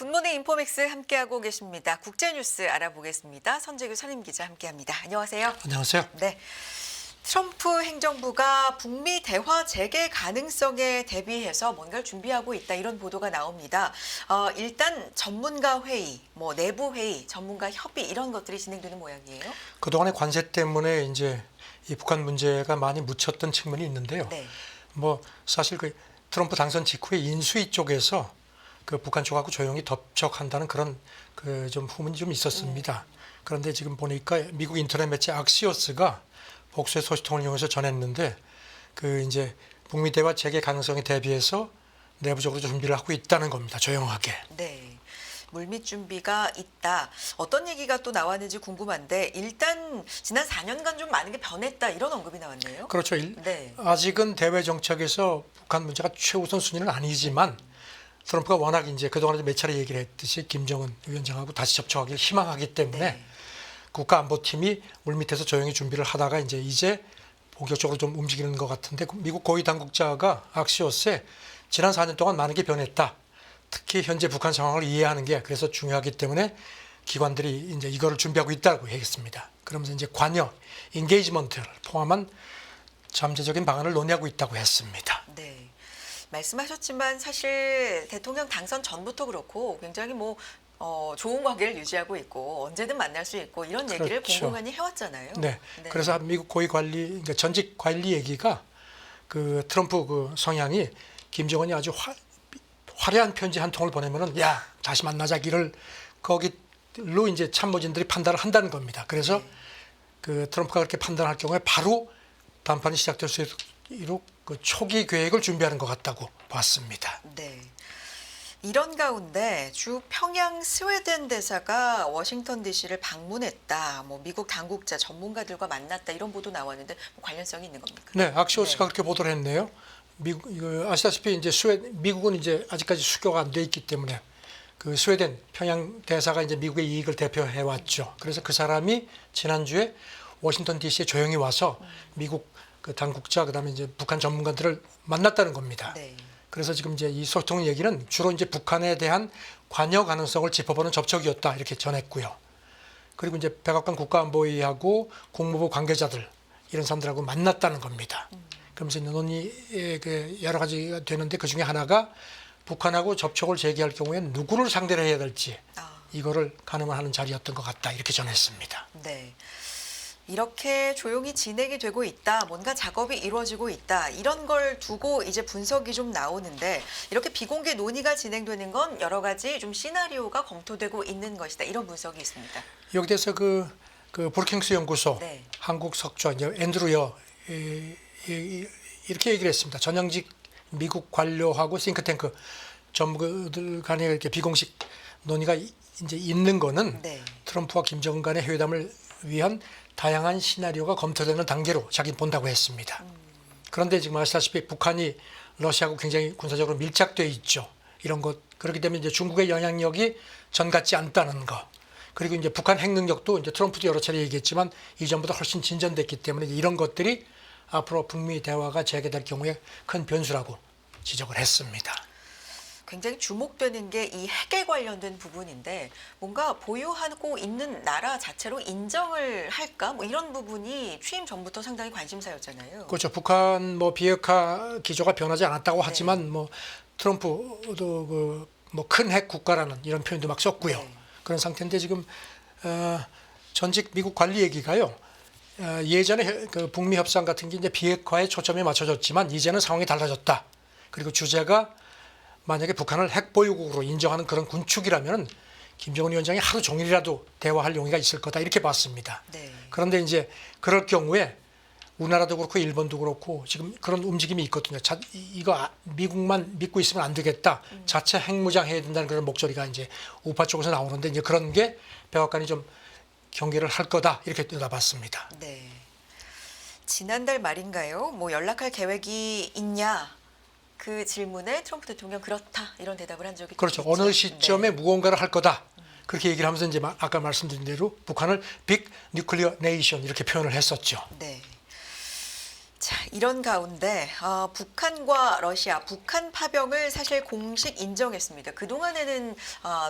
굿모닝 인포맥스 함께하고 계십니다. 국제뉴스 알아보겠습니다. 선재규 선임기자 함께합니다. 안녕하세요. 안녕하세요. 네, 트럼프 행정부가 북미 대화 재개 가능성에 대비해서 뭔가를 준비하고 있다 이런 보도가 나옵니다. 일단 전문가 회의, 내부 회의, 전문가 협의 이런 것들이 진행되는 모양이에요. 그동안의 관세 때문에 이제 이 북한 문제가 많이 묻혔던 측면이 있는데요. 네. 사실 그 트럼프 당선 직후에 인수위 쪽에서 그 북한 쪽하고 조용히 접촉한다는 그런 그 좀 후문이 좀 있었습니다. 그런데 지금 보니까 미국 인터넷 매체 악시오스가 복수의 소식통을 이용해서 전했는데 그 이제 북미 대화 재개 가능성에 대비해서 내부적으로 준비를 하고 있다는 겁니다. 조용하게. 네. 물밑 준비가 있다. 어떤 얘기가 또 나왔는지 궁금한데 일단 지난 4년간 좀 많은 게 변했다 이런 언급이 나왔네요. 그렇죠. 네. 아직은 대외 정책에서 북한 문제가 최우선 순위는 아니지만 트럼프가 워낙 이제 그동안 몇 차례 얘기를 했듯이 김정은 위원장하고 다시 접촉하기를 희망하기 때문에 네. 국가안보팀이 물밑에서 조용히 준비를 하다가 이제 본격적으로 좀 움직이는 것 같은데 미국 고위 당국자가 악시오스에 지난 4년 동안 많은 게 변했다. 특히 현재 북한 상황을 이해하는 게 그래서 중요하기 때문에 기관들이 이제 이거를 준비하고 있다고 얘기했습니다. 그러면서 이제 관여, 인게이지먼트를 포함한 잠재적인 방안을 논의하고 있다고 했습니다. 네. 말씀하셨지만 사실 대통령 당선 전부터 그렇고 굉장히 좋은 관계를 유지하고 있고 언제든 만날 수 있고 이런 얘기를 그렇죠. 공공연히 해왔잖아요. 네. 네. 그래서 미국 고위 관리, 그러니까 전직 관리 얘기가 그 트럼프 그 성향이 김정은이 아주 화려한 편지 한 통을 보내면은 야 다시 만나자기를 거기로 이제 참모진들이 판단을 한다는 겁니다. 그래서 그 트럼프가 그렇게 판단할 경우에 바로談判이 시작될 수 있도록 그 초기 계획을 준비하는 것 같다고 봤습니다. 네. 이런 가운데 주 평양 스웨덴 대사가 워싱턴 DC를 방문했다. 미국 당국자 전문가들과 만났다 이런 보도 나왔는데 관련성이 있는 겁니까? 네, 악시오스가 그렇게 보도를 했네요. 아시다시피 이제 미국은 이제 아직까지 수교가 안 돼 있기 때문에 그 스웨덴 평양 대사가 이제 미국의 이익을 대표해 왔죠. 그래서 그 사람이 지난주에 워싱턴 DC에 조용히 와서 미국 그 당국자 그다음에 이제 북한 전문가들을 만났다는 겁니다. 네. 그래서 지금 이제 이 소통 얘기는 주로 이제 북한에 대한 관여 가능성을 짚어보는 접촉이었다 이렇게 전했고요. 그리고 이제 백악관 국가안보위하고 국무부 관계자들 이런 사람들하고 만났다는 겁니다. 그러면서 논의에 여러 가지가 되는데 그 중에 하나가 북한하고 접촉을 재개할 경우에는 누구를 상대로 해야 될지 이거를 가늠을 하는 자리였던 것 같다 이렇게 전했습니다. 네. 이렇게 조용히 진행이 되고 있다, 뭔가 작업이 이루어지고 있다, 이런 걸 두고 이제 분석이 좀 나오는데 이렇게 비공개 논의가 진행되는 건 여러 가지 좀 시나리오가 검토되고 있는 것이다, 이런 분석이 있습니다. 여기 대해서 그 브루킹스 연구소 네. 한국 석좌 이제 앤드루여 이렇게 얘기를 했습니다. 전형직 미국 관료하고 싱크탱크 전문가들 간의 이렇게 비공식 논의가 이제 있는 거는 네. 트럼프와 김정은 간의 회담을 위한 다양한 시나리오가 검토되는 단계로 자기는 본다고 했습니다. 그런데 지금 아시다시피 북한이 러시아하고 굉장히 군사적으로 밀착되어 있죠. 이런 것 그렇기 때문에 이제 중국의 영향력이 전 같지 않다는 거. 그리고 이제 북한 핵 능력도 이제 트럼프도 여러 차례 얘기했지만 이전보다 훨씬 진전됐기 때문에 이런 것들이 앞으로 북미 대화가 재개될 경우에 큰 변수라고 지적을 했습니다. 굉장히 주목되는 게 이 핵에 관련된 부분인데 뭔가 보유하고 있는 나라 자체로 인정을 할까? 이런 부분이 취임 전부터 상당히 관심사였잖아요. 그렇죠. 북한 비핵화 기조가 변하지 않았다고 하지만 트럼프도 큰 핵 국가라는 이런 표현도 막 썼고요. 네. 그런 상태인데 지금 전직 미국 관리 얘기가요. 예전에 그 북미 협상 같은 게 이제 비핵화에 초점이 맞춰졌지만 이제는 상황이 달라졌다. 그리고 주제가 만약에 북한을 핵 보유국으로 인정하는 그런 군축이라면 김정은 위원장이 하루 종일이라도 대화할 용의가 있을 거다 이렇게 봤습니다. 네. 그런데 이제 그럴 경우에 우리나라도 그렇고 일본도 그렇고 지금 그런 움직임이 있거든요. 이거 미국만 믿고 있으면 안 되겠다. 자체 핵무장 해야 된다는 그런 목소리가 이제 우파 쪽에서 나오는데 이제 그런 게 백악관이 좀 경계를 할 거다 이렇게 내다봤습니다. 네. 지난달 말인가요? 연락할 계획이 있냐? 그 질문에 트럼프 대통령 그렇다 이런 대답을 한 적이 그렇죠. 있죠. 어느 시점에 네. 무언가를 할 거다. 그렇게 얘기를 하면서 이제 아까 말씀드린 대로 북한을 빅 뉴클리어 네이션 이렇게 표현을 했었죠. 네. 자, 자, 이런 가운데 북한과 러시아, 북한 파병을 사실 공식 인정했습니다. 그동안에는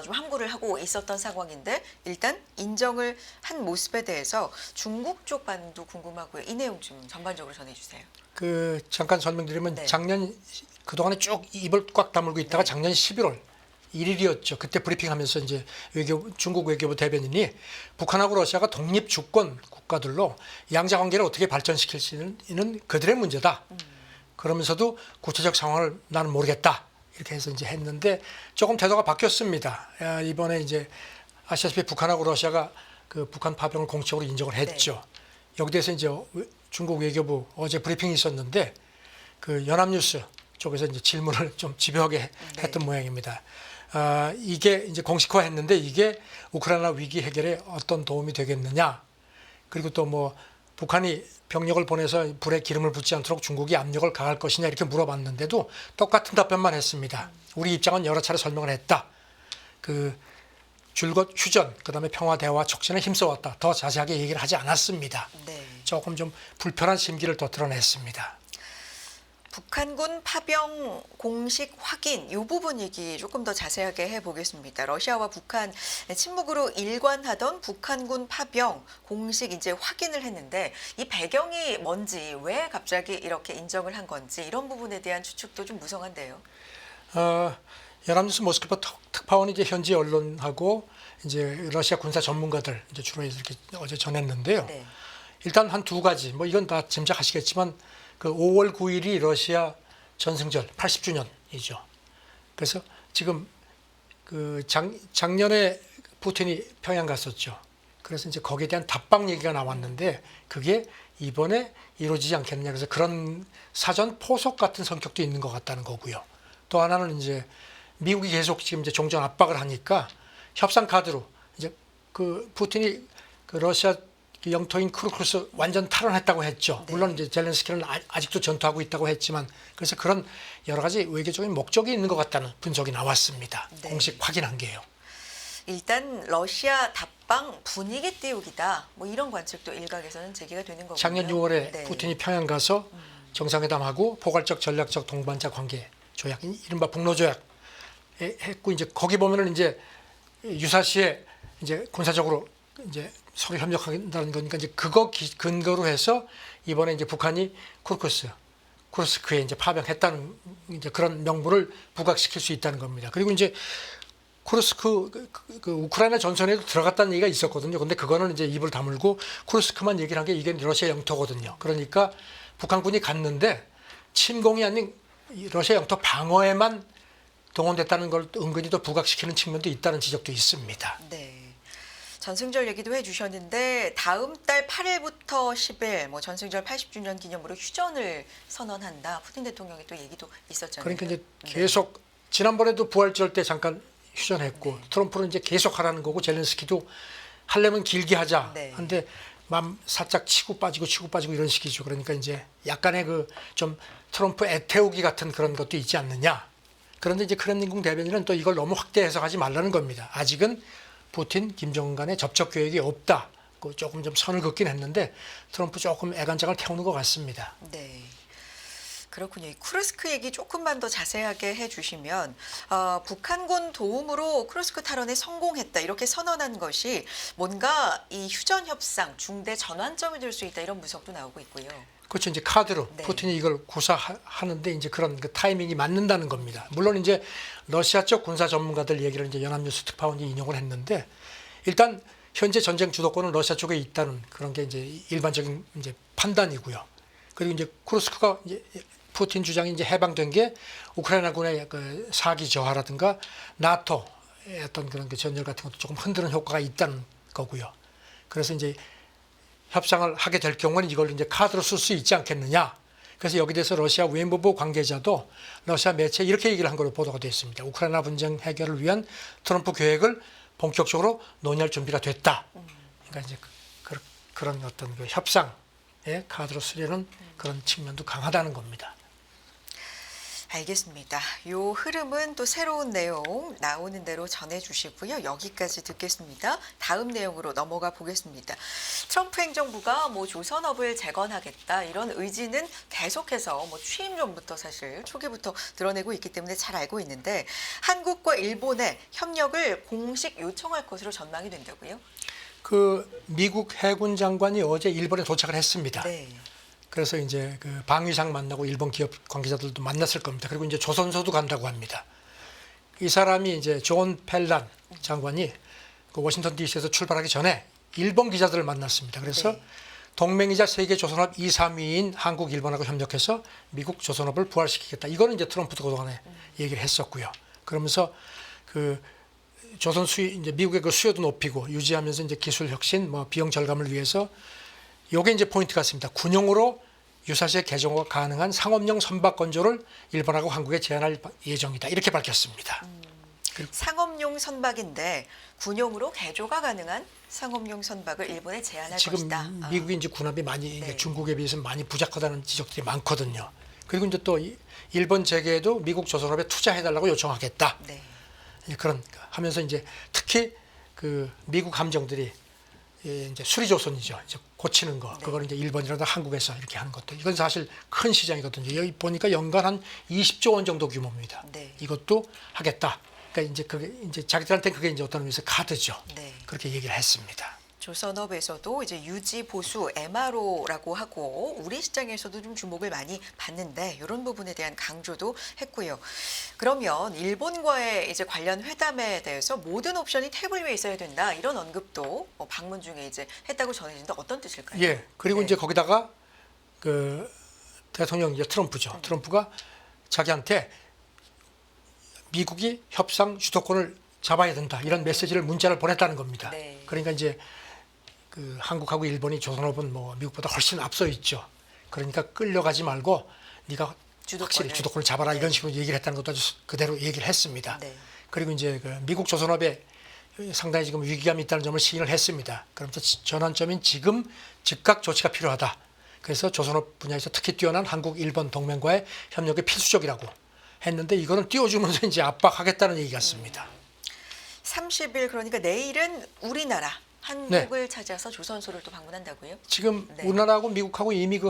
좀 함구를 하고 있었던 상황인데 일단 인정을 한 모습에 대해서 중국 쪽 반응도 궁금하고요. 이 내용 좀 전반적으로 전해주세요. 그 잠깐 설명드리면 네. 작년 그동안에 쭉 입을 꽉 다물고 있다가 네. 작년 11월 1일이었죠. 그때 브리핑하면서 이제 중국 외교부 대변인이 북한하고 러시아가 독립 주권 국가들로 양자 관계를 어떻게 발전시킬지는 그들의 문제다. 그러면서도 구체적 상황을 나는 모르겠다. 이렇게 해서 이제 했는데 조금 태도가 바뀌었습니다. 이번에 이제 아시다시피 북한하고 러시아가 그 북한 파병을 공식적으로 인정을 했죠. 여기 대해서 이제 중국 외교부 어제 브리핑이 있었는데 그 연합뉴스 쪽에서 이제 질문을 좀 집요하게 했던 모양입니다. 이게 이제 공식화했는데 이게 우크라이나 위기 해결에 어떤 도움이 되겠느냐? 그리고 또 뭐 북한이 병력을 보내서 불에 기름을 붓지 않도록 중국이 압력을 가할 것이냐 이렇게 물어봤는데도 똑같은 답변만 했습니다. 우리 입장은 여러 차례 설명을 했다. 그 줄곧 휴전, 그다음에 평화 대화 촉진에 힘써왔다. 더 자세하게 얘기를 하지 않았습니다. 네. 조금 좀 불편한 심기를 더 드러냈습니다. 북한군 파병 공식 확인 이 부분 얘기 조금 더 자세하게 해보겠습니다. 러시아와 북한 침묵으로 일관하던 북한군 파병 공식 이제 확인을 했는데 이 배경이 뭔지 왜 갑자기 이렇게 인정을 한 건지 이런 부분에 대한 추측도 좀 무성한데요. 연합뉴스 모스크바 특파원이 이제 현지 언론하고 이제 러시아 군사 전문가들 이제 주로 이렇게 어제 전했는데요. 네. 일단 한 두 가지 뭐 이건 다 짐작하시겠지만 그 5월 9일이 러시아 전승절 80주년이죠. 그래서 지금 그 작년에 푸틴이 평양 갔었죠. 그래서 이제 거기에 대한 답방 얘기가 나왔는데 그게 이번에 이루어지지 않겠느냐. 그래서 그런 사전 포석 같은 성격도 있는 것 같다는 거고요. 또 하나는 이제 미국이 계속 지금 이제 종전 압박을 하니까 협상 카드로 이제 그 푸틴이 그 러시아 영토인 크루크스 완전 탈환했다고 했죠. 물론 이제 젤렌스키는 아직도 전투하고 있다고 했지만 그래서 그런 여러 가지 외교적인 목적이 있는 것 같다는 분석이 나왔습니다. 네. 공식 확인한 게요. 일단 러시아 답방 분위기 띄우기다. 뭐 이런 관측도 일각에서는 제기가 되는 거고요. 작년 6월에 네. 푸틴이 평양 가서 정상회담하고 포괄적 전략적 동반자 관계 조약, 이른바 북로 조약 했고 이제 거기 보면은 이제 유사시에 이제 군사적으로 이제 서로 협력한다는 거니까 이제 그거 근거로 해서 이번에 이제 북한이 쿠르스크에 이제 파병했다는 이제 그런 명분을 부각시킬 수 있다는 겁니다. 그리고 이제 쿠르스크 그 우크라이나 전선에도 들어갔다는 얘기가 있었거든요. 근데 그거는 이제 입을 다물고 쿠르스크만 얘기를 한 게 이게 러시아 영토거든요. 그러니까 북한군이 갔는데 침공이 아닌 러시아 영토 방어에만 동원됐다는 걸 은근히 더 부각시키는 측면도 있다는 지적도 있습니다. 네. 전승절 얘기도 해주셨는데 다음 달 8일부터 10일 뭐 전승절 80주년 기념으로 휴전을 선언한다. 푸틴 대통령의 또 얘기도 있었잖아요. 그러니까 이제 계속 지난번에도 부활절 때 잠깐 휴전했고 트럼프는 이제 계속 하라는 거고 젤렌스키도 하려면 길게 하자. 네. 한데 맘 살짝 치고 빠지고 이런 식이죠. 그러니까 이제 약간의 그 좀 트럼프 애태우기 같은 그런 것도 있지 않느냐. 그런데 이제 크렘린궁 대변인은 또 이걸 너무 확대 해석하지 말라는 겁니다. 아직은 푸틴, 김정은 간의 접촉 계획이 없다. 조금 좀 선을 긋긴 했는데 트럼프 조금 애간장을 태우는 것 같습니다. 네. 그렇군요. 이 쿠르스크 얘기 조금만 더 자세하게 해주시면 북한군 도움으로 쿠르스크 탈환에 성공했다 이렇게 선언한 것이 뭔가 이 휴전 협상 중대 전환점이 될 수 있다 이런 분석도 나오고 있고요. 그렇죠. 이제 카드로 네. 푸틴이 이걸 구사하는데 이제 그런 그 타이밍이 맞는다는 겁니다. 물론 이제 러시아 쪽 군사 전문가들 얘기를 이제 연합뉴스 특파원이 인용을 했는데 일단 현재 전쟁 주도권은 러시아 쪽에 있다는 그런 게 이제 일반적인 이제 판단이고요. 그리고 이제 쿠르스크가 이제 푸틴 주장이 이제 해방된 게 우크라이나군의 그 사기 저하라든가 나토의 어떤 그런 그 전열 같은 것도 조금 흔드는 효과가 있다는 거고요. 그래서 이제 협상을 하게 될 경우는 이걸 이제 카드로 쓸 수 있지 않겠느냐. 그래서 여기 대해서 러시아 외무부 관계자도 러시아 매체에 이렇게 얘기를 한 걸로 보도가 됐습니다. 우크라이나 분쟁 해결을 위한 트럼프 계획을 본격적으로 논의할 준비가 됐다. 그러니까 이제 그런 어떤 그 협상의 카드로 쓰려는 그런 측면도 강하다는 겁니다. 알겠습니다. 요 흐름은 또 새로운 내용 나오는 대로 전해주시고요. 여기까지 듣겠습니다. 다음 내용으로 넘어가 보겠습니다. 트럼프 행정부가 뭐 조선업을 재건하겠다 이런 의지는 계속해서 뭐 취임 전부터 사실 초기부터 드러내고 있기 때문에 잘 알고 있는데 한국과 일본의 협력을 공식 요청할 것으로 전망이 된다고요? 그 미국 해군 장관이 어제 일본에 도착을 했습니다. 네. 그래서 이제 그 방위상 만나고 일본 기업 관계자들도 만났을 겁니다. 그리고 이제 조선소도 간다고 합니다. 이 사람이 이제 존 펠란 장관이 그 워싱턴 DC에서 출발하기 전에 일본 기자들을 만났습니다. 그래서 네. 동맹이자 세계 조선업 2, 3위인 한국, 일본하고 협력해서 미국 조선업을 부활시키겠다. 이거는 이제 트럼프도 그동안에 얘기를 했었고요. 그러면서 그 조선 수요, 이제 미국의 그 수요도 높이고 유지하면서 이제 기술 혁신, 뭐 비용 절감을 위해서 요게 이제 포인트 같습니다. 군용으로 유사시에 개조가 가능한 상업용 선박 건조를 일본하고 한국에 제안할 예정이다. 이렇게 밝혔습니다. 상업용 선박인데 군용으로 개조가 가능한 상업용 선박을 일본에 제안할 지금 것이다. 미국이 이제 군함이 많이 네. 중국에 비해서 많이 부족하다는 지적들이 많거든요. 그리고 이제 또 일본 재계에도 미국 조선업에 투자해달라고 요청하겠다. 네. 그런 하면서 이제 특히 그 미국 함정들이 이제 수리조선이죠. 이제 고치는 거. 네. 그걸 이제 일본이라든가 한국에서 이렇게 하는 것도. 이건 사실 큰 시장이거든요. 여기 보니까 연간 한 20조 원 정도 규모입니다. 네. 이것도 하겠다. 그러니까 이제 그게 이제 자기들한테 그게 이제 어떤 의미에서 카드죠. 네. 그렇게 얘기를 했습니다. 조선업에서도 이제 유지 보수 MRO라고 하고 우리 시장에서도 좀 주목을 많이 받는데 이런 부분에 대한 강조도 했고요. 그러면 일본과의 이제 관련 회담에 대해서 모든 옵션이 테이블 위에 있어야 된다 이런 언급도 방문 중에 이제 했다고 전해진다. 어떤 뜻일까요? 예. 그리고 네. 이제 거기다가 그 대통령 이제 트럼프죠. 트럼프가 자기한테 미국이 협상 주도권을 잡아야 된다 이런 메시지를 문자를 보냈다는 겁니다. 네. 그러니까 이제 그 한국하고 일본이 조선업은 뭐 미국보다 훨씬 앞서 있죠. 그러니까 끌려가지 말고 네가 확실히 주도권을 잡아라 네. 이런 식으로 얘기를 했다는 것도 아주 그대로 얘기를 했습니다. 네. 그리고 이제 그 미국 조선업에 상당히 지금 위기감이 있다는 점을 시인을 했습니다. 그러면서 전환점인 지금 즉각 조치가 필요하다. 그래서 조선업 분야에서 특히 뛰어난 한국, 일본 동맹과의 협력이 필수적이라고 했는데 이거는 띄워주면서 이제 압박하겠다는 얘기 같습니다. 30일 그러니까 내일은 우리나라 한국을 찾아서 조선소를 또 방문한다고요? 지금 네. 우리나라하고 미국하고 이미 그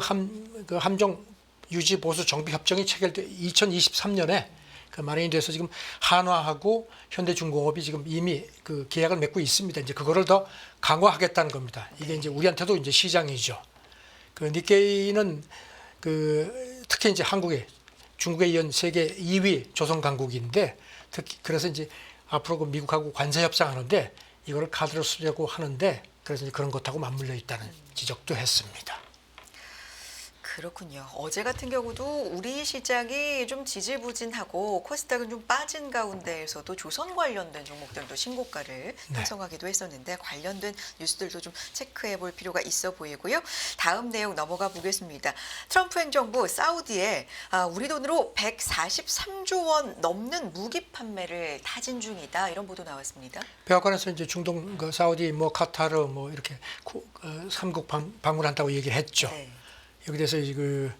함정 유지 보수 정비 협정이 체결돼 2023년에 그 마련이 돼서 지금 한화하고 현대중공업이 지금 이미 그 계약을 맺고 있습니다. 이제 그거를 더 강화하겠다는 겁니다. 이게 이제 우리한테도 이제 시장이죠. 그 니케이는 그 특히 이제 한국에 중국에 이은 세계 2위 조선 강국인데 특히 그래서 이제 앞으로 그 미국하고 관세 협상하는데 이거를 카드로 쓰려고 하는데 그래서 이제 그런 것하고 맞물려 있다는 지적도 했습니다. 그렇군요. 어제 같은 경우도 우리 시장이 좀 지지부진하고 코스닥은 좀 빠진 가운데에서도 조선 관련된 종목들도 신고가를 형성하기도 했었는데 관련된 뉴스들도 좀 체크해 볼 필요가 있어 보이고요. 다음 내용 넘어가 보겠습니다. 트럼프 행정부 사우디에 우리 돈으로 143조 원 넘는 무기 판매를 타진 중이다. 이런 보도 나왔습니다. 백악관에서 이제 중동 그 사우디 뭐 카타르 뭐 이렇게 삼국 방문한다고 얘기를 했죠. 네. 여기 대해서 그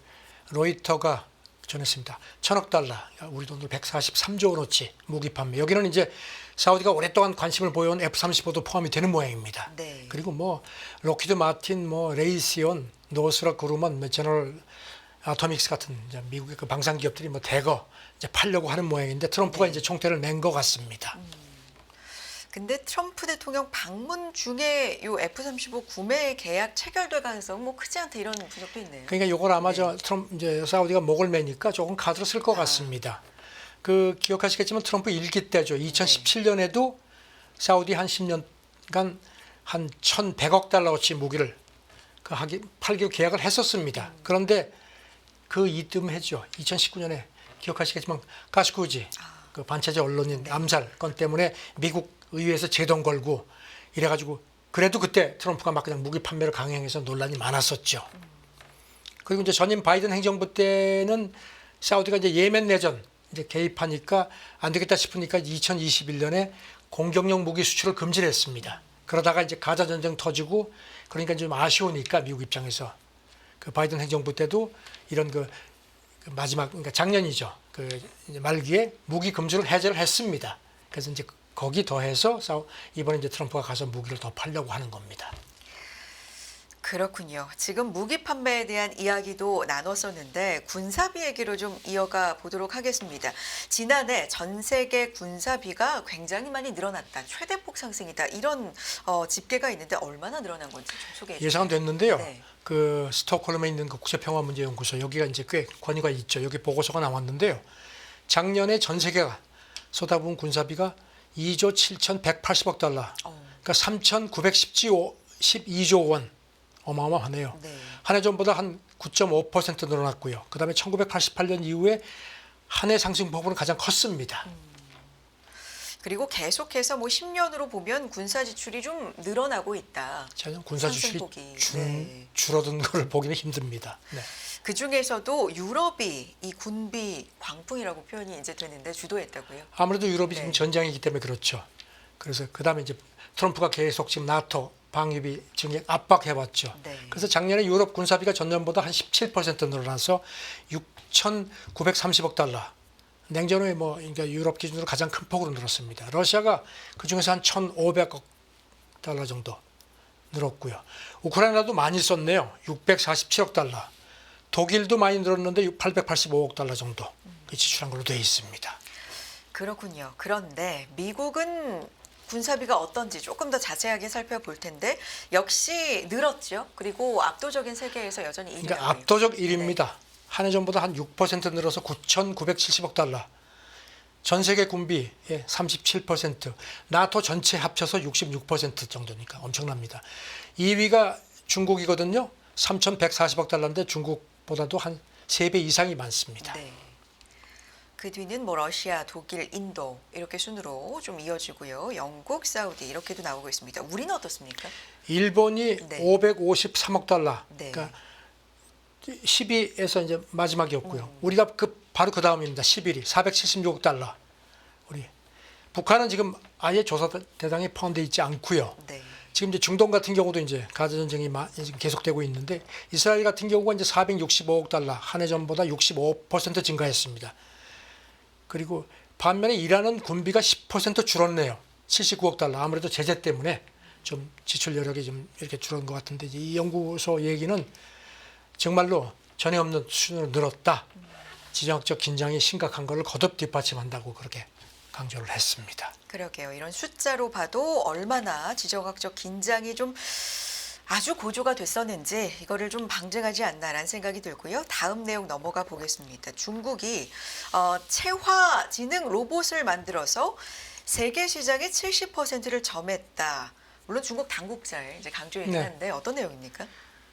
로이터가 전했습니다. 1,000억 달러, 우리 돈으로 143조 원어치 무기 판매. 여기는 이제 사우디가 오랫동안 관심을 보여온 F-35도 포함이 되는 모양입니다. 네. 그리고 뭐 록히드 마틴, 뭐 레이시온, 노스라 그루먼, 제너럴 아토믹스 같은 이제 미국의 그 방산 기업들이 뭐 대거 이제 팔려고 하는 모양인데 트럼프가 이제 총대를 맨 것 같습니다. 근데 트럼프 대통령 방문 중에 요 F-35 구매 계약 체결될 가능성 뭐 크지 않다 이런 분석도 있네요. 그러니까 이걸 아마 저 트럼프 이제 사우디가 목을 매니까 조금 카드로 쓸 것 같습니다. 그 기억하시겠지만 트럼프 일기 때죠. 2017년에도 사우디 한 10년간 한 1,100억 달러어치 무기를 팔기로 계약을 했었습니다. 그런데 그 이듬해죠. 2019년에 기억하시겠지만 가시쿠지 그 반체제 언론인 암살 건 때문에 미국 의회에서 제동 걸고 이래가지고 그래도 그때 트럼프가 막 그냥 무기 판매를 강행해서 논란이 많았었죠. 그리고 이제 전임 바이든 행정부 때는 사우디가 이제 예멘 내전 이제 개입하니까 안 되겠다 싶으니까 2021년에 공격용 무기 수출을 금지를 했습니다. 그러다가 이제 가자 전쟁 터지고 그러니까 좀 아쉬우니까 미국 입장에서 그 바이든 행정부 때도 이런 그 그 마지막 그러니까 작년이죠. 그 이제 말기에 무기 금지를 해제를 했습니다. 그래서 이제 거기 더해서 이번에 이제 트럼프가 가서 무기를 더 팔려고 하는 겁니다. 그렇군요. 지금 무기 판매에 대한 이야기도 나눴었는데 군사비 얘기로 좀 이어가 보도록 하겠습니다. 지난해 전 세계 군사비가 굉장히 많이 늘어났다. 최대폭 상승이다. 이런 집계가 있는데 얼마나 늘어난 건지 좀 소개해 주세요. 예상은 됐는데요. 네. 그 스톡홀름에 있는 그 국제평화문제연구소 여기가 이제 꽤 권위가 있죠. 여기 보고서가 나왔는데요. 작년에 전 세계가 쏟아부은 군사비가 2조 7,180억 달러. 그러니까 3,912조 원. 어마어마하네요. 네. 한 해 전보다 한 9.5% 늘어났고요. 그다음에 1988년 이후에 한 해 상승폭은 가장 컸습니다. 그리고 계속해서 뭐 10년으로 보면 군사 지출이 좀 늘어나고 있다. 전혀 군사 지출이 상승폭이. 네. 줄어든 걸 보기는 힘듭니다. 네. 그 중에서도 유럽이 이 군비 광풍이라고 표현이 이제 되는데 주도했다고요. 아무래도 유럽이 네. 지금 전장이기 때문에 그렇죠. 그래서 그다음에 이제 트럼프가 계속 지금 나토 방위비 증액 압박해왔죠. 네. 그래서 작년에 유럽 군사비가 전년보다 한 17% 늘어나서 6,930억 달러. 냉전 후에 뭐 그러니까 유럽 기준으로 가장 큰 폭으로 늘었습니다. 러시아가 그 중에서 한 1,500억 달러 정도 늘었고요. 우크라이나도 많이 썼네요. 647억 달러. 독일도 많이 늘었는데 885억 달러 정도 지출한 걸로 되어 있습니다. 그렇군요. 그런데 미국은 군사비가 어떤지 조금 더 자세하게 살펴볼 텐데 역시 늘었죠. 그리고 압도적인 세계에서 여전히 1위라고요. 그러니까 압도적 1위입니다. 한 해 전보다 한 6% 늘어서 9,970억 달러. 전 세계 군비의 37%, 나토 전체 합쳐서 66% 정도니까 엄청납니다. 2위가 중국이거든요. 3,140억 달러인데 중국보다도 한 3배 이상이 많습니다. 네. 그 뒤는 뭐 러시아, 독일, 인도 이렇게 순으로 좀 이어지고요. 영국, 사우디 이렇게도 나오고 있습니다. 우리는 어떻습니까? 일본이 네. 553억 달러. 네. 그러니까 10위에서 이제 마지막이었고요. 우리가 바로 그 다음입니다. 11위 476억 달러. 우리 북한은 지금 아예 조사 대상에 포함되어 있지 않고요. 네. 지금 이제 중동 같은 경우도 이제 가자 전쟁이 지금 계속되고 있는데 이스라엘 같은 경우가 이제 465억 달러 한 해 전보다 65% 증가했습니다. 그리고 반면에 이란은 군비가 10% 줄었네요. 79억 달러. 아무래도 제재 때문에 좀 지출 여력이 좀 이렇게 줄은 것 같은데 이 연구소 얘기는 정말로 전에 없는 수준으로 늘었다. 지정학적 긴장이 심각한 것을 거듭 뒷받침한다고 그렇게 강조를 했습니다. 그러게요. 이런 숫자로 봐도 얼마나 지정학적 긴장이 좀 아주 고조가 됐었는지 이거를 좀 방증하지 않나라는 생각이 들고요. 다음 내용 넘어가 보겠습니다. 중국이 체화지능 로봇을 만들어서 세계 시장의 70%를 점했다. 물론 중국 당국자에 이제 강조했긴 네. 한데 어떤 내용입니까?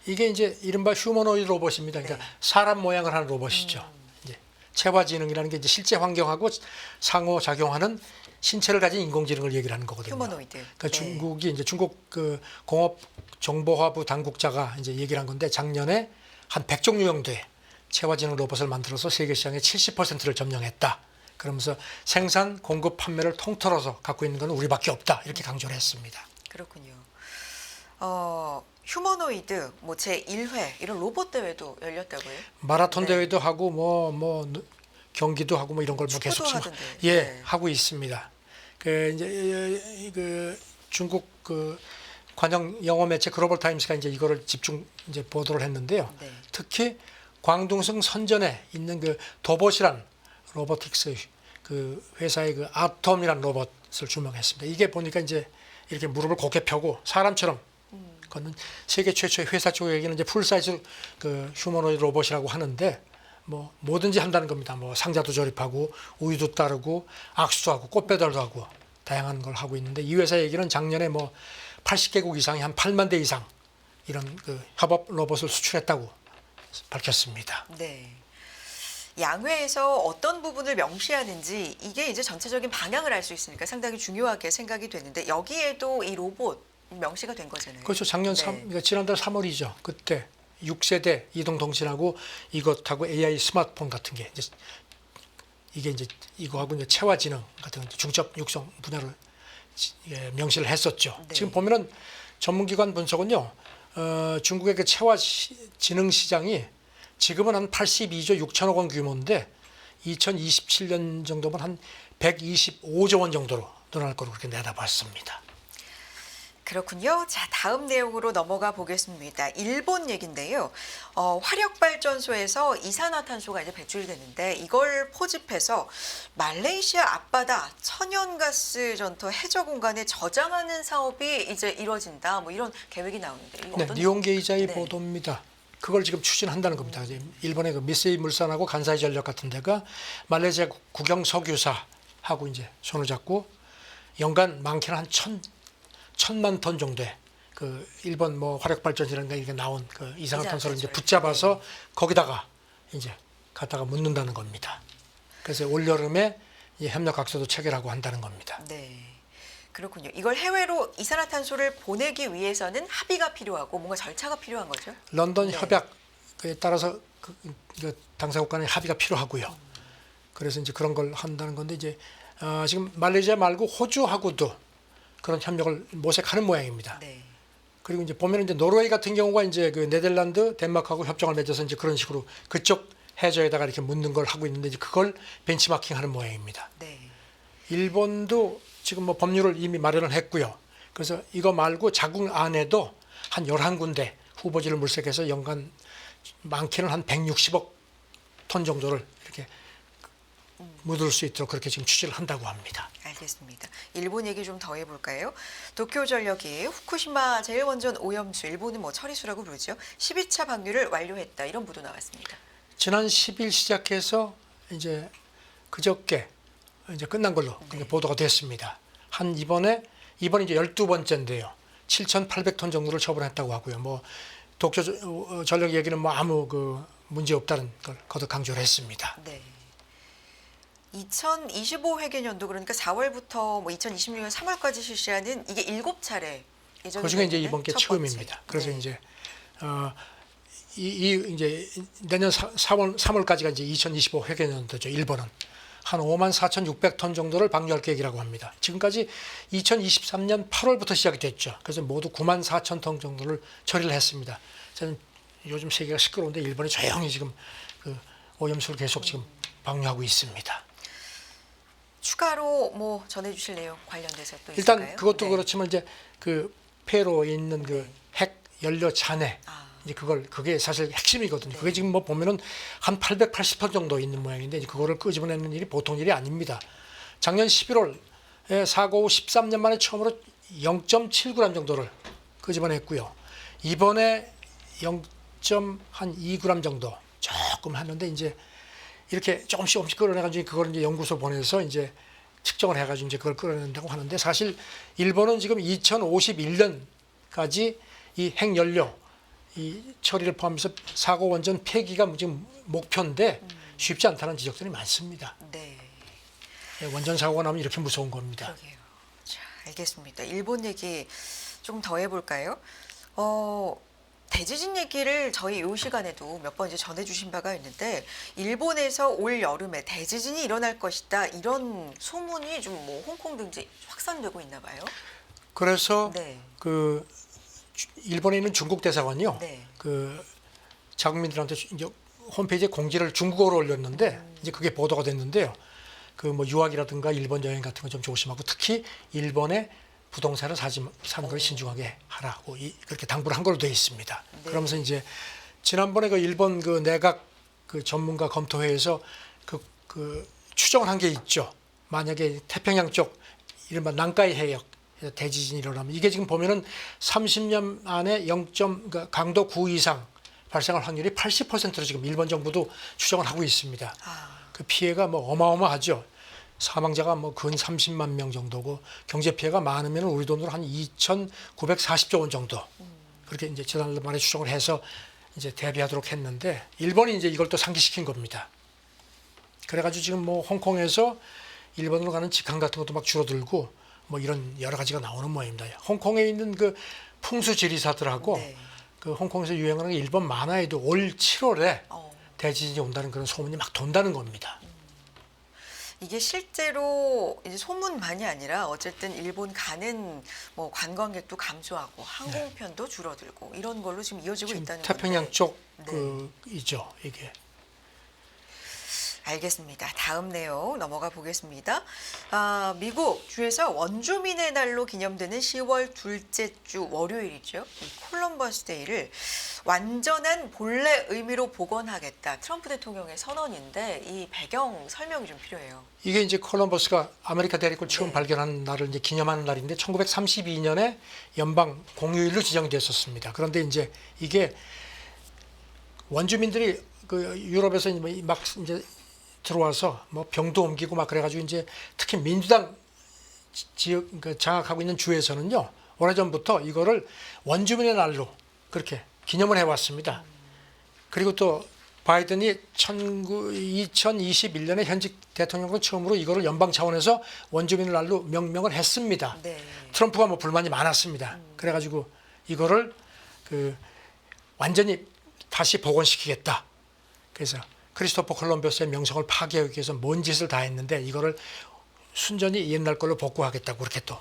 이게 이제 이른바 휴머노이드 로봇입니다. 그러니까 네. 사람 모양을 하는 로봇이죠. 이제 체화지능이라는 게 이제 실제 환경하고 상호작용하는 신체를 가진 인공지능을 얘기를 하는 거거든요. 휴머노이드. 그러니까 네. 중국이 이제 중국 그 공업정보화부 당국자가 이제 얘기를 한 건데 작년에 한 100종류 정도의 체화지능 로봇을 만들어서 세계 시장의 70%를 점령했다. 그러면서 생산, 공급, 판매를 통틀어서 갖고 있는 건 우리밖에 없다. 이렇게 강조를 했습니다. 그렇군요. 휴머노이드 뭐 제1회 이런 로봇 대회도 열렸다고요? 마라톤 네. 대회도 하고 뭐 경기도 하고 뭐 이런 걸 뭐 계속 축구도 하던데. 예 네. 하고 있습니다. 그 이제 그 중국 그 관영 영어 매체 글로벌 타임스가 이제 이거를 집중 이제 보도를 했는데요. 네. 특히 광둥성 선전에 있는 그 도봇이란 로보틱스 그 회사의 그 아톰이란 로봇을 주목했습니다. 이게 보니까 이제 이렇게 무릎을 곧게 펴고 사람처럼 그거는 세계 최초의 회사 쪽 얘기는 이제 풀 사이즈 그 휴머노이드 로봇이라고 하는데 뭐 뭐든지 한다는 겁니다. 뭐 상자도 조립하고 우유도 따르고 악수도 하고 꽃배달도 하고 다양한 걸 하고 있는데 이 회사 얘기는 작년에 뭐 80개국 이상이 한 8만 대 이상 이런 그 협업 로봇을 수출했다고 밝혔습니다. 네. 양회에서 어떤 부분을 명시하는지 이게 이제 전체적인 방향을 알 수 있으니까 상당히 중요하게 생각이 되는데 여기에도 이 로봇 명시가 된 거잖아요. 그렇죠. 작년 네. 그러니까 지난달 3월이죠. 그때 6세대 이동통신하고 이것하고 AI 스마트폰 같은 게 이게 이제 이거하고 이제 체화지능 같은 중첩 육성 분야를 명시를 했었죠. 네. 지금 보면은 전문기관 분석은요, 중국의 그 체화지능 시장이 지금은 한 82조 6천억 원 규모인데 2027년 정도면 한 125조 원 정도로 늘어날 거로 그렇게 내다봤습니다. 그렇군요. 자, 다음 내용으로 넘어가 보겠습니다. 일본 얘긴데요. 화력발전소에서 이산화탄소가 이제 배출되는데 이걸 포집해서 말레이시아 앞바다 천연가스 전투 해저 공간에 저장하는 사업이 이제 이루어진다. 뭐 이런 계획이 나오는데 이거 네, 어떤 니혼게이자의 네. 보도입니다. 그걸 지금 추진한다는 겁니다. 이제 일본의 그 미쓰이 물산하고 간사이 전력 같은 데가 말레이시아 국영 석유사하고 이제 손을 잡고 연간 많게는 한 천만 톤 정도의 그 일본 뭐 화력 발전이라는 게 이게 나온 그 이산화탄소를 이제 붙잡아서 거기다가 이제 갖다가 묻는다는 겁니다. 그래서 올 여름에 이 협력 각서도 체결하고 한다는 겁니다. 네. 그렇군요. 이걸 해외로 이산화탄소를 보내기 위해서는 합의가 필요하고 뭔가 절차가 필요한 거죠. 런던 네. 협약에 따라서 그 당사국 간의 합의가 필요하고요. 그래서 이제 그런 걸 한다는 건데 이제 지금 말레이시아 말고 호주하고도 그런 협력을 모색하는 모양입니다. 네. 그리고 이제 보면 이제 노르웨이 같은 경우가 이제 그 네덜란드, 덴마크하고 협정을 맺어서 이제 그런 식으로 그쪽 해저에다가 이렇게 묻는 걸 하고 있는데 이제 그걸 벤치마킹하는 모양입니다. 네. 일본도 지금 뭐 법률을 이미 마련을 했고요. 그래서 이거 말고 자국 안에도 한 11군데 후보지를 물색해서 연간 많게는 한 160억 톤 정도를 이렇게 묻을 수 있도록 그렇게 지금 추진을 한다고 합니다. 알겠습니다. 일본 얘기 좀 더 해볼까요? 도쿄전력이 후쿠시마 제일원전 오염수, 일본은 뭐 처리수라고 부르죠. 12차 방류를 완료했다. 이런 보도 나왔습니다. 지난 10일 시작해서 이제 그저께 이제 끝난 걸로 네. 보도가 됐습니다. 한 이번이 이제 12번째인데요. 7,800톤 정도를 처분했다고 하고요. 뭐 도쿄 전력 얘기는 뭐 아무 그 문제 없다는 걸 거듭 강조를 했습니다. 네. 2025 회계년도 그러니까 4월부터 뭐 2026년 3월까지 실시하는 이게 7차례 예정이 그중에 이제 있는데 이번 게 첫 처음입니다. 번째. 그래서 네. 이제 이제 내년 3월까지가 이제 2025 회계년도죠. 일본은 한 54,600톤 정도를 방류할 계획이라고 합니다. 지금까지 2023년 8월부터 시작이 됐죠. 그래서 모두 94,000톤 정도를 처리를 했습니다. 저는 요즘 세계가 시끄러운데 일본이 조용히 지금 그 오염수를 계속 지금 방류하고 있습니다. 추가로 뭐 전해주실 내용 관련돼서 또 일단 있을까요? 그것도 네. 그렇지만 이제 그 폐로에 있는 그 핵 연료 잔해 이제 그게 사실 핵심이거든요. 그게 지금 뭐 보면은 한 880톤 정도 있는 모양인데 이제 그거를 끄집어내는 일이 보통 일이 아닙니다. 작년 11월에 사고 후 13년 만에 처음으로 0.7g 정도를 끄집어냈고요. 이번에 0.2g 정도 조금 하는데 이제 이렇게 조금씩 끌어내가지고 그걸 이제 연구소 보내서 이제 측정을 해가지고 이제 그걸 끌어낸다고 하는데 사실 일본은 지금 2051년까지 이 핵연료 이 처리를 포함해서 사고 원전 폐기가 지금 목표인데 쉽지 않다는 지적들이 많습니다. 네. 원전 사고가 나면 이렇게 무서운 겁니다. 그러게요. 자, 알겠습니다. 일본 얘기 조금 더 해볼까요? 대지진 얘기를 저희 이 시간에도 몇 번 이제 전해주신 바가 있는데 일본에서 올 여름에 대지진이 일어날 것이다 이런 소문이 좀 뭐 홍콩 등지 확산되고 있나 봐요. 그래서 네. 그 일본에 있는 중국 대사관이요. 네. 그 자국민들한테 이제 홈페이지에 공지를 중국어로 올렸는데 이제 그게 보도가 됐는데요. 그 뭐 유학이라든가 일본 여행 같은 거 좀 조심하고 특히 일본의 부동산을 사는 걸 신중하게 하라고 그렇게 당부를 한 걸로 되어 있습니다. 네. 그러면서 이제 지난번에 그 일본 그 내각 그 전문가 검토회에서 그 추정을 한 게 있죠. 만약에 태평양 쪽 이른바 난카이 해역 대지진이 일어나면 이게 지금 보면은 30년 안에 그러니까 강도 9 이상 발생할 확률이 80%로 지금 일본 정부도 추정을 하고 있습니다. 그 피해가 뭐 어마어마하죠. 사망자가 뭐 근 30만 명 정도고 경제 피해가 많으면 우리 돈으로 한 2,940조 원 정도 그렇게 이제 지난달 말에 추정을 해서 이제 대비하도록 했는데 일본이 이제 이걸 또 상기시킨 겁니다. 그래가지고 지금 뭐 홍콩에서 일본으로 가는 직항 같은 것도 막 줄어들고 뭐 이런 여러 가지가 나오는 모양입니다. 홍콩에 있는 그 풍수 지리사들하고 네. 그 홍콩에서 유행하는 일본 만화에도 올 7월에 대지진이 온다는 그런 소문이 막 돈다는 겁니다. 이게 실제로 이제 소문만이 아니라 어쨌든 일본 가는 뭐 관광객도 감소하고 항공편도 줄어들고 이런 걸로 지금 이어지고 지금 있다는 태평양 건데. 쪽 네. 이죠 이게. 알겠습니다. 다음 내용 넘어가 보겠습니다. 미국 주에서 원주민의 날로 기념되는 10월 둘째 주 월요일이죠. 이 콜럼버스 데이를 완전한 본래 의미로 복원하겠다. 트럼프 대통령의 선언인데 이 배경 설명이 좀 필요해요. 이게 이제 콜럼버스가 아메리카 대륙을 처음 네. 발견한 날을 이제 기념하는 날인데 1932년에 연방 공휴일로 지정됐었습니다. 그런데 이제 이게 원주민들이 그 유럽에서 막 이제 들어와서 뭐 병도 옮기고 막 그래가지고 이제 특히 민주당 지역 장악하고 있는 주에서는요 오래전부터 이거를 원주민의 날로 그렇게 기념을 해왔습니다. 그리고 또 바이든이 2021년에 현직 대통령으로 처음으로 이거를 연방 차원에서 원주민의 날로 명명을 했습니다. 네. 트럼프가 뭐 불만이 많았습니다. 그래가지고 이거를 그 완전히 다시 복원시키겠다. 그래서 크리스토퍼 콜럼버스의 명성을 파괴하기 위해서 뭔 짓을 다 했는데 이거를 순전히 옛날 걸로 복구하겠다고 그렇게 또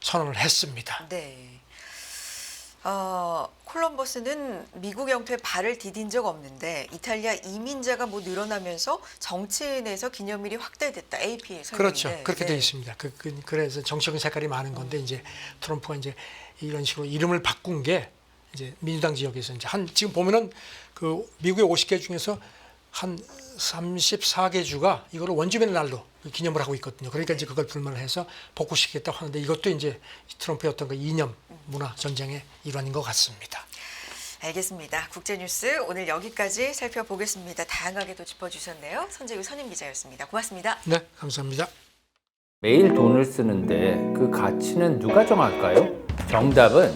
선언을 했습니다. 네. 콜럼버스는 미국 영토에 발을 디딘 적 없는데 이탈리아 이민자가 뭐 늘어나면서 정치인에서 기념일이 확대됐다. AP의 설명인데. 그렇죠. 그렇게 되어 있습니다. 그래서 정치적인 색깔이 많은 건데 이제 트럼프가 이제 이런 식으로 이름을 바꾼 게 이제 민주당 지역에서 이제 지금 보면은 그 미국의 50개 중에서 한 34개 주가 이거를 원주민의 날로 기념을 하고 있거든요. 그러니까 이제 그걸 불만을 해서 복구시키겠다고 하는데 이것도 이제 트럼프의 어떤 그 이념 문화 전쟁의 일환인 것 같습니다. 알겠습니다. 국제뉴스 오늘 여기까지 살펴보겠습니다. 다양하게 또 짚어주셨네요. 선재규 선임 기자였습니다. 고맙습니다. 네, 감사합니다. 매일 돈을 쓰는데 그 가치는 누가 정할까요? 정답은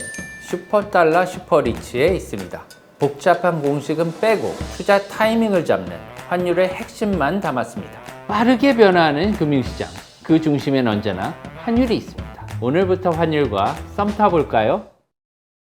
슈퍼달러 슈퍼리치에 있습니다. 복잡한 공식은 빼고 투자 타이밍을 잡는 환율의 핵심만 담았습니다. 빠르게 변화하는 금융시장, 그 중심엔 언제나 환율이 있습니다. 오늘부터 환율과 썸 타볼까요?